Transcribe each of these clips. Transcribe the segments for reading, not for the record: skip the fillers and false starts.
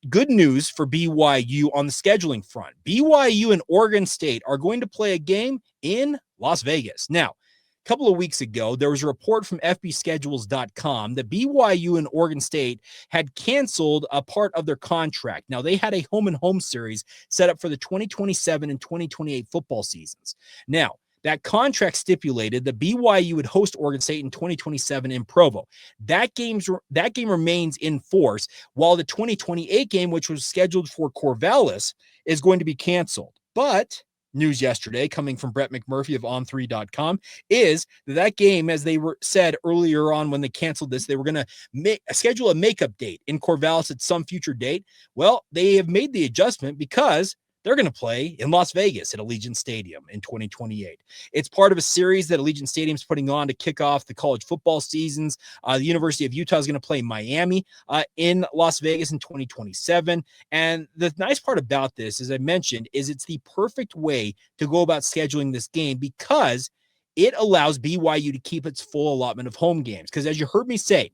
good news for BYU on the scheduling front. BYU and Oregon State are going to play a game in Las Vegas. Now, a couple of weeks ago, there was a report from FBschedules.com that BYU and Oregon State had canceled a part of their contract. Now, they had a home-and-home series set up for the 2027 and 2028 football seasons. Now, that contract stipulated that BYU would host Oregon State in 2027 in Provo. That game remains in force, while the 2028 game, which was scheduled for Corvallis, is going to be canceled. But news yesterday coming from Brett McMurphy of on3.com is that game, as they were said earlier on when they canceled this, they were going to schedule a makeup date in Corvallis at some future date. Well, they have made the adjustment because they're going to play in Las Vegas at Allegiant Stadium in 2028. It's part of a series that Allegiant Stadium is putting on to kick off the college football seasons. The University of Utah is going to play Miami in Las Vegas in 2027. And the nice part about this, as I mentioned, is it's the perfect way to go about scheduling this game because it allows BYU to keep its full allotment of home games. Because as you heard me say,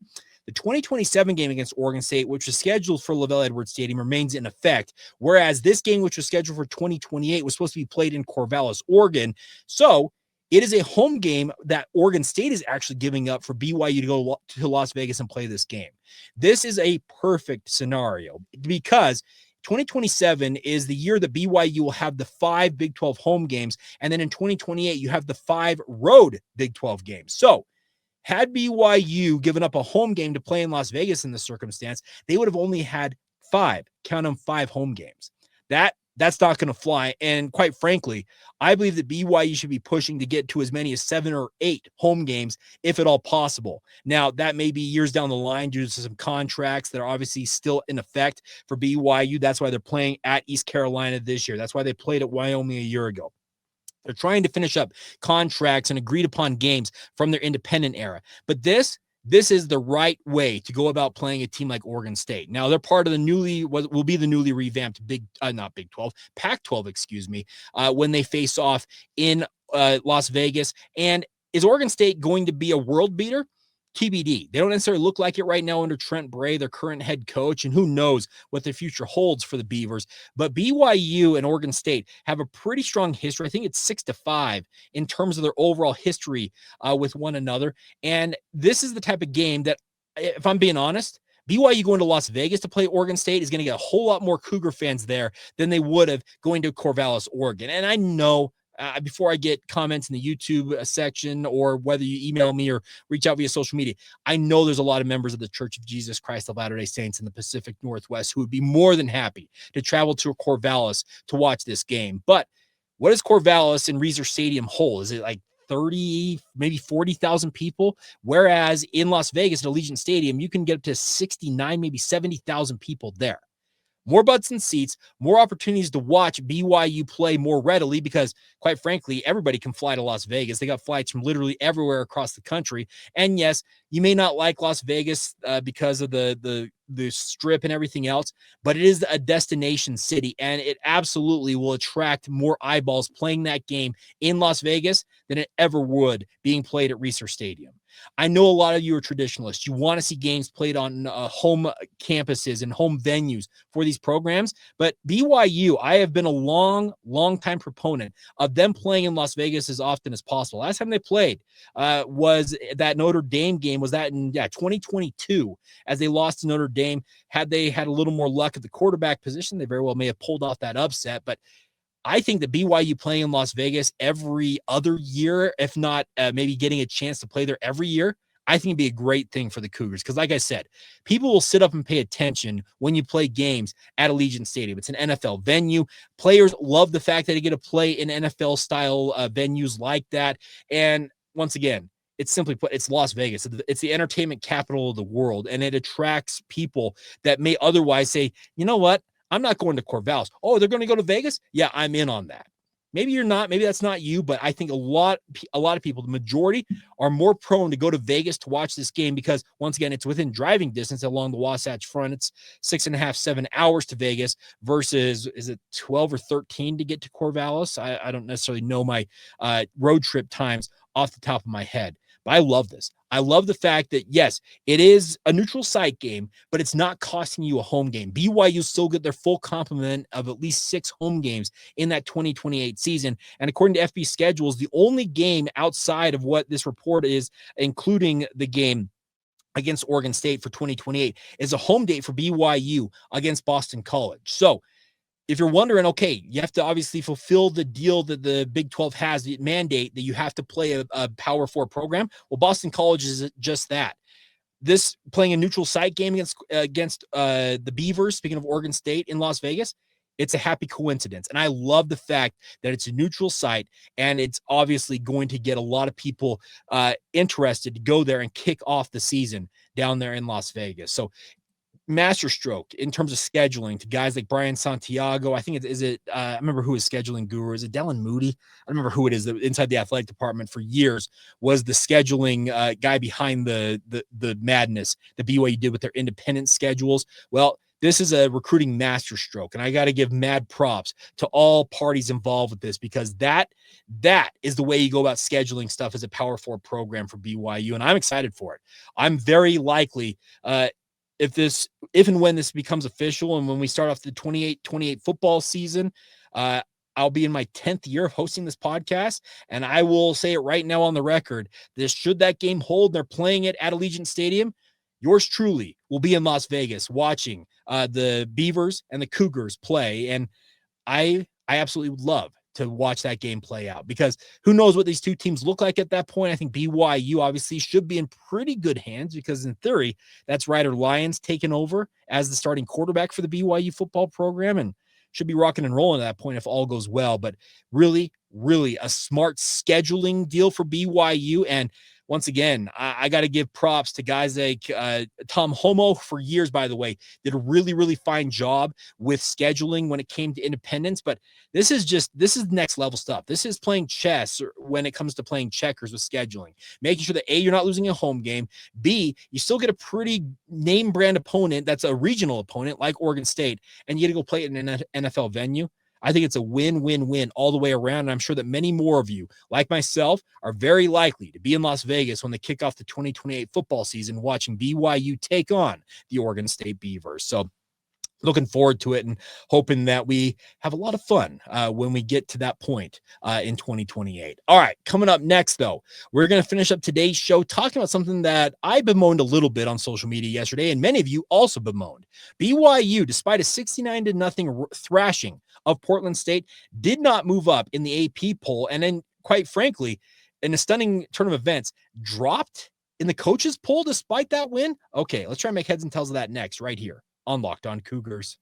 the 2027 game against Oregon State, which was scheduled for LaVell Edwards Stadium, remains in effect, whereas this game, which was scheduled for 2028, was supposed to be played in Corvallis, Oregon. So it is a home game that Oregon State is actually giving up for BYU to go to Las Vegas and play this game. This is a perfect scenario because 2027 is the year that BYU will have the 5 Big 12 home games, and then in 2028, you have the 5 road Big 12 games. So had BYU given up a home game to play in Las Vegas in this circumstance, they would have only had 5, count them 5 home games. That's not going to fly. And quite frankly, I believe that BYU should be pushing to get to as many as 7 or 8 home games, if at all possible. Now, that may be years down the line due to some contracts that are obviously still in effect for BYU. That's why they're playing at East Carolina this year. That's why they played at Wyoming a year ago. They're trying to finish up contracts and agreed upon games from their independent era. But this is the right way to go about playing a team like Oregon State. Now, they're part of the will be the newly revamped Pac-12, when they face off in Las Vegas. And is Oregon State going to be a world beater? TBD. They don't necessarily look like it right now under Trent Bray, their current head coach, and who knows what the future holds for the Beavers. But BYU and Oregon State have a pretty strong history. I think it's 6-5 in terms of their overall history with one another. And this is the type of game that, if I'm being honest, BYU going to Las Vegas to play Oregon State is going to get a whole lot more Cougar fans there than they would have going to Corvallis, Oregon. And I know before I get comments in the YouTube section or whether you email me or reach out via social media, I know there's a lot of members of the Church of Jesus Christ of Latter-day Saints in the Pacific Northwest who would be more than happy to travel to Corvallis to watch this game. But what does Corvallis and Reser Stadium hold? Is it like 30, maybe 40,000 people? Whereas in Las Vegas at Allegiant Stadium, you can get up to 69, maybe 70,000 people there. More butts and seats, more opportunities to watch BYU play more readily because, quite frankly, everybody can fly to Las Vegas. They got flights from literally everywhere across the country. And yes, you may not like Las Vegas because of the strip and everything else, but it is a destination city, and it absolutely will attract more eyeballs playing that game in Las Vegas than it ever would being played at Reser Stadium. I know a lot of you are traditionalists. You want to see games played on home campuses and home venues for these programs. But BYU, I have been a long time proponent of them playing in Las Vegas as often as possible. Last time they played was that Notre Dame game. Was that in 2022 as they lost to Notre Dame? Had they had a little more luck at the quarterback position, they very well may have pulled off that upset. But I think that BYU playing in Las Vegas every other year, if not maybe getting a chance to play there every year, I think it'd be a great thing for the Cougars. Because like I said, people will sit up and pay attention when you play games at Allegiant Stadium. It's an NFL venue. Players love the fact that they get to play in NFL-style venues like that. And once again, it's simply put, it's Las Vegas. It's the entertainment capital of the world, and it attracts people that may otherwise say, you know what? I'm not going to Corvallis. Oh, they're going to go to Vegas? Yeah, I'm in on that. Maybe you're not. Maybe that's not you, but I think a lot of people, the majority, are more prone to go to Vegas to watch this game because, once again, it's within driving distance along the Wasatch Front. It's 6.5, 7 hours to Vegas versus, is it 12 or 13 to get to Corvallis? I don't necessarily know my road trip times off the top of my head. But I love this. I love the fact that, yes, it is a neutral site game, but it's not costing you a home game. BYU still get their full complement of at least 6 home games in that 2028 season. And according to FB schedules, the only game outside of what this report is, including the game against Oregon State for 2028, is a home date for BYU against Boston College. So if you're wondering, okay, you have to obviously fulfill the deal that the Big 12 has, the mandate that you have to play a Power 4 program. Well, Boston College is just that. This playing a neutral site game against the Beavers, speaking of Oregon State in Las Vegas, it's a happy coincidence. And I love the fact that it's a neutral site, and it's obviously going to get a lot of people interested to go there and kick off the season down there in Las Vegas. So masterstroke in terms of scheduling to guys like Brian Santiago. I think I remember who his scheduling guru is. It Dylan Moody? I remember who it is inside the athletic department for years was the scheduling guy behind the madness that BYU did with their independent schedules. Well, this is a recruiting masterstroke, and I got to give mad props to all parties involved with this, because that is the way you go about scheduling stuff as a Power 4 program for BYU, and I'm excited for it. I'm very likely if and when this becomes official and when we start off the 28 football season, I'll be in my 10th year of hosting this podcast, and I will say it right now on the record, this should that game hold, they're playing it at Allegiant Stadium, yours truly will be in Las Vegas watching the Beavers and the Cougars play, and I absolutely would love to watch that game play out, because who knows what these two teams look like at that point. I think BYU obviously should be in pretty good hands, because in theory, that's Ryder Lyons taking over as the starting quarterback for the BYU football program and should be rocking and rolling at that point if all goes well. But really, really a smart scheduling deal for BYU. And once again, I got to give props to guys like Tom Homo for years, by the way, did a really, really fine job with scheduling when it came to independence. But this is next level stuff. This is playing chess when it comes to playing checkers with scheduling, making sure that A, you're not losing a home game. B, you still get a pretty name brand opponent that's a regional opponent like Oregon State, and you get to go play it in an NFL venue. I think it's a win-win-win all the way around. And I'm sure that many more of you, like myself, are very likely to be in Las Vegas when they kick off the 2028 football season, watching BYU take on the Oregon State Beavers. So looking forward to it and hoping that we have a lot of fun when we get to that point in 2028. All right, coming up next, though, we're going to finish up today's show talking about something that I bemoaned a little bit on social media yesterday, and many of you also bemoaned. BYU, despite a 69-0 thrashing of Portland State, did not move up in the AP poll, and then, quite frankly, in a stunning turn of events, dropped in the coaches poll despite that win. Okay, let's try and make heads and tails of that next, right here on Locked On Cougars.